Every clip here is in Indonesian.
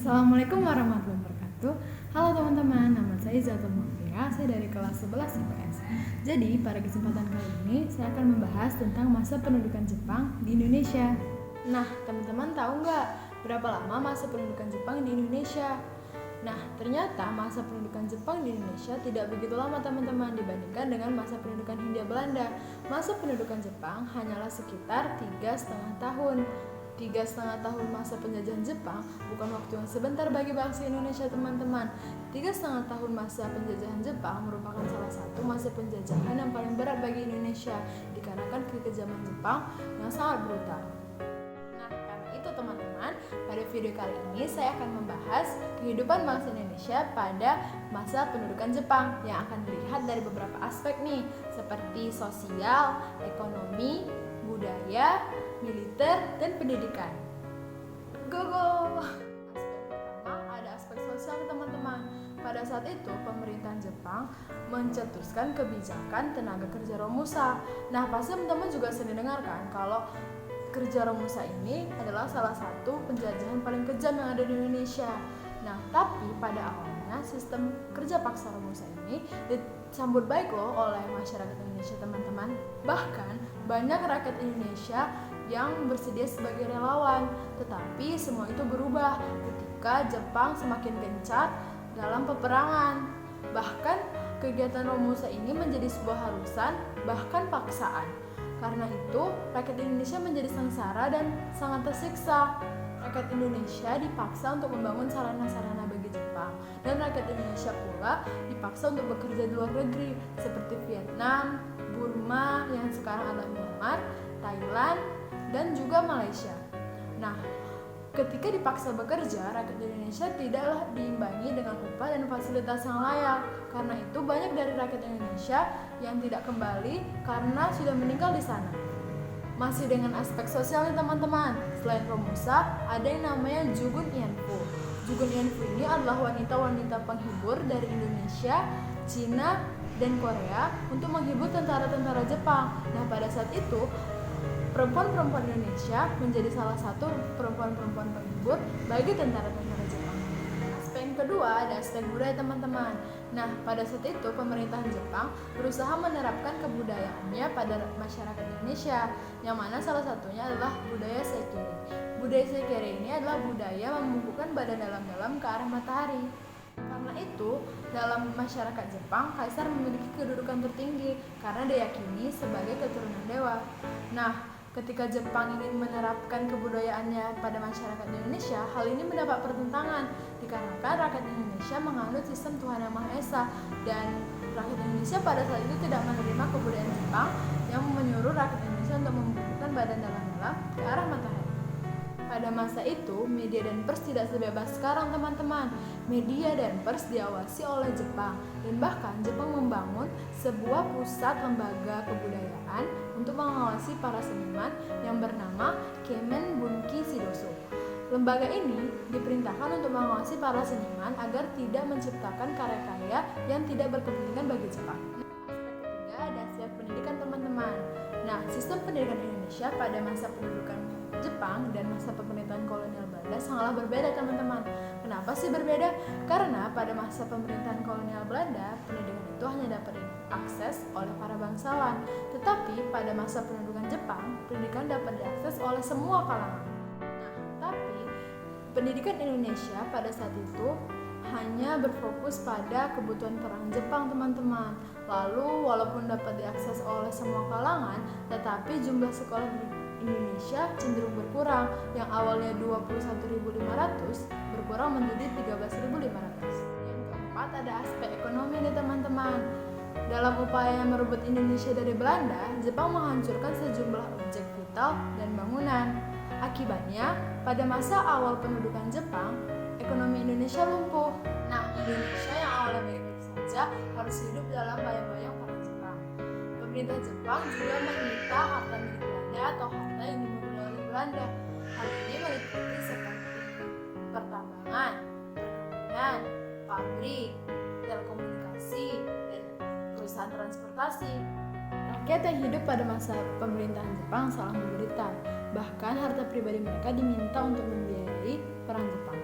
Assalamualaikum warahmatullahi wabarakatuh. Halo teman-teman, nama saya Zatul Mufira, saya dari kelas 11 IPS. Jadi, pada kesempatan kali ini saya akan membahas tentang masa pendudukan Jepang di Indonesia. Nah, teman-teman tahu nggak berapa lama masa pendudukan Jepang di Indonesia? Nah, ternyata masa pendudukan Jepang di Indonesia tidak begitu lama teman-teman dibandingkan dengan masa pendudukan Hindia Belanda. Masa pendudukan Jepang hanyalah sekitar 3,5 tahun. 3,5 tahun masa penjajahan Jepang bukan waktu yang sebentar bagi bangsa Indonesia teman-teman. 3,5 tahun masa penjajahan Jepang merupakan salah satu masa penjajahan yang paling berat bagi Indonesia dikarenakan kekejaman Jepang yang sangat brutal. Nah, karena itu teman-teman, pada video kali ini saya akan membahas kehidupan bangsa Indonesia pada masa pendudukan Jepang yang akan dilihat dari beberapa aspek nih, seperti sosial, ekonomi, budaya, militer, dan pendidikan. Go! Aspek pertama ada aspek sosial teman-teman. Pada saat itu pemerintahan Jepang mencetuskan kebijakan tenaga kerja Romusa. Nah, pasti teman-teman juga sering dengarkan kalau kerja Romusa ini adalah salah satu penjajahan paling kejam yang ada di Indonesia. Nah, tapi pada awalnya sistem kerja paksa Romusa ini disambut baik loh oleh masyarakat Indonesia teman-teman. Bahkan banyak rakyat Indonesia yang bersedia sebagai relawan, tetapi semua itu berubah ketika Jepang semakin gencar dalam peperangan. Bahkan kegiatan Romusa ini menjadi sebuah harusan, bahkan paksaan. Karena itu, rakyat Indonesia menjadi sengsara dan sangat tersiksa. Rakyat Indonesia dipaksa untuk membangun sarana-sarana bagi Jepang, dan rakyat Indonesia pula dipaksa untuk bekerja di luar negeri seperti Vietnam, Burma yang sekarang adalah Myanmar, Thailand, dan juga Malaysia. Nah, ketika dipaksa bekerja, rakyat Indonesia tidaklah diimbangi dengan upah dan fasilitas yang layak. Karena itu banyak dari rakyat Indonesia yang tidak kembali karena sudah meninggal di sana. Masih dengan aspek sosial nih teman-teman, selain Romusa, ada yang namanya Jugun Yanfu. Jugun Yanfu ini adalah wanita-wanita penghibur dari Indonesia, Cina, dan Korea untuk menghibur tentara-tentara Jepang. Nah, pada saat itu perempuan-perempuan Indonesia menjadi salah satu perempuan-perempuan penghibur bagi tentara-tentara Jepang. Aspek yang kedua ada aspek budaya teman-teman. Nah, pada saat itu pemerintahan Jepang berusaha menerapkan kebudayaannya pada masyarakat Indonesia, yang mana salah satunya adalah budaya Seikiri. Budaya Seikiri ini adalah budaya membungkukkan badan dalam-dalam ke arah matahari. Karena itu, dalam masyarakat Jepang, kaisar memiliki kedudukan tertinggi karena diyakini sebagai keturunan dewa. Nah, ketika Jepang ingin menerapkan kebudayaannya pada masyarakat Indonesia, hal ini mendapat pertentangan dikarenakan rakyat Indonesia menganut sistem Tuhan Yang Maha Esa, dan rakyat Indonesia pada saat itu tidak menerima kebudayaan Jepang yang menyuruh rakyat Indonesia untuk membungkukkan badan dalam-dalam ke arah matahari. Pada masa itu, media dan pers tidak sebebas sekarang teman-teman. Media dan pers diawasi oleh Jepang, dan bahkan Jepang membangun sebuah pusat lembaga kebudayaan untuk mengawasi para seniman yang bernama Kemen Bunki Shidosu. Lembaga ini diperintahkan untuk mengawasi para seniman agar tidak menciptakan karya-karya yang tidak berkepentingan bagi Jepang. Aspek ketiga ada aspek pendidikan teman-teman. Nah, sistem pendidikan Indonesia pada masa pendudukan Jepang dan masa pemerintahan kolonial Belanda sangatlah berbeda teman-teman. Kenapa sih berbeda? Karena pada masa pemerintahan kolonial Belanda, pendidikan itu hanya dapat diakses oleh para bangsawan. Tetapi pada masa pendudukan Jepang, pendidikan dapat diakses oleh semua kalangan. Nah, tapi pendidikan Indonesia pada saat itu hanya berfokus pada kebutuhan perang Jepang teman-teman. Lalu walaupun dapat diakses oleh semua kalangan, tetapi jumlah sekolah di Indonesia cenderung berkurang, yang awalnya 21.500 berkurang menjadi 13.500. Yang keempat ada aspek ekonomi nih teman-teman. Dalam upaya merebut Indonesia dari Belanda, Jepang menghancurkan sejumlah objek vital dan bangunan. Akibatnya, pada masa awal pendudukan Jepang, ekonomi Indonesia lumpuh. Nah, Indonesia yang awalnya baik-baik saja harus hidup dalam bayang-bayang para Jepang. Pemerintah Jepang juga menyita harta milik Belanda atau harta yang dimiliki oleh Belanda. Hal ini meliputi seperti pertambangan, perkebunan, pabrik, telekomunikasi, dan perusahaan transportasi. Rakyat yang hidup pada masa pemerintahan Jepang sangat menderita. Bahkan harta pribadi mereka diminta untuk membiayai perang Jepang.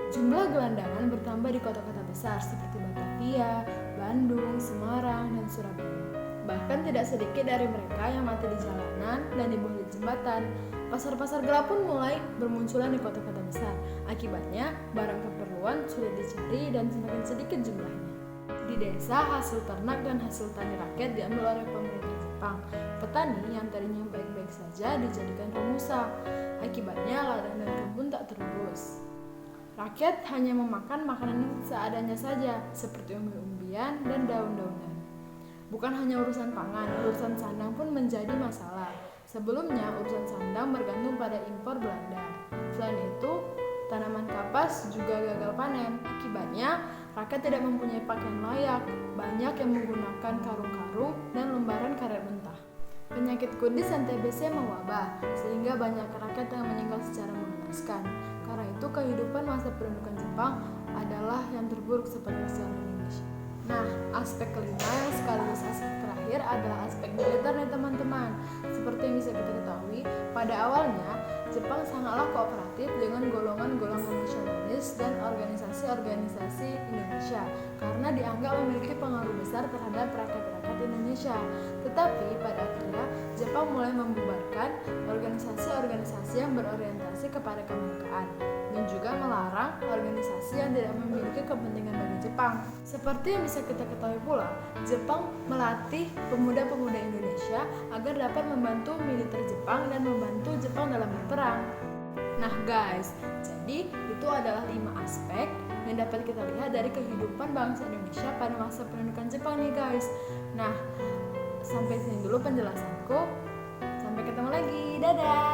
Jumlah gelandangan bertambah di kota-kota besar seperti Batavia, Bandung, Semarang, dan Surabaya. Bahkan tidak sedikit dari mereka yang mati di jalanan dan dibunuh di jembatan. Pasar-pasar gelap pun mulai bermunculan di kota-kota besar. Akibatnya, barang keperluan sulit dicari dan semakin sedikit jumlahnya. Di desa, hasil ternak dan hasil tani rakyat diambil oleh pemerintah Jepang. Petani yang tadinya baik-baik saja dijadikan pemusah. Akibatnya, ladang dan kebun tak terurus. Rakyat hanya memakan makanan seadanya saja, seperti umbi-umbian dan daun-daunan. Bukan hanya urusan pangan, urusan sandang pun menjadi masalah. Sebelumnya, urusan sandang bergantung pada impor Belanda. Selain itu, tanaman kapas juga gagal panen. Akibatnya, rakyat tidak mempunyai pakaian layak. Banyak yang menggunakan karung-karung dan lembaran karet mentah. Penyakit kudis dan TBC mewabah, sehingga banyak rakyat yang meninggal secara mengenaskan. Karena itu, kehidupan masa pendudukan Jepang adalah yang terburuk sepanjang sejarah Indonesia. Nah, aspek kelima yang sekaligus aspek terakhir adalah aspek militer nih teman-teman. Seperti yang bisa kita ketahui, pada awalnya Jepang sangatlah kooperatif dengan golongan-golongan nasionalis dan organisasi-organisasi Indonesia karena dianggap memiliki pengaruh besar terhadap rakyat-rakyat Indonesia. Tetapi pada akhirnya Jepang mulai membubarkan organisasi-organisasi yang berorientasi kepada kemerdekaan dan juga melarang organisasi yang tidak memiliki kepentingan bagi Jepang. Seperti yang bisa kita ketahui pula, Jepang melatih pemuda-pemuda Indonesia agar dapat membantu militer Jepang dan membantu Jepang dalam berperang. Nah guys, jadi itu adalah 5 aspek yang dapat kita lihat dari kehidupan bangsa Indonesia pada masa pendudukan Jepang nih guys. Nah, sampai sini dulu penjelasanku. Sampai ketemu lagi, dadah!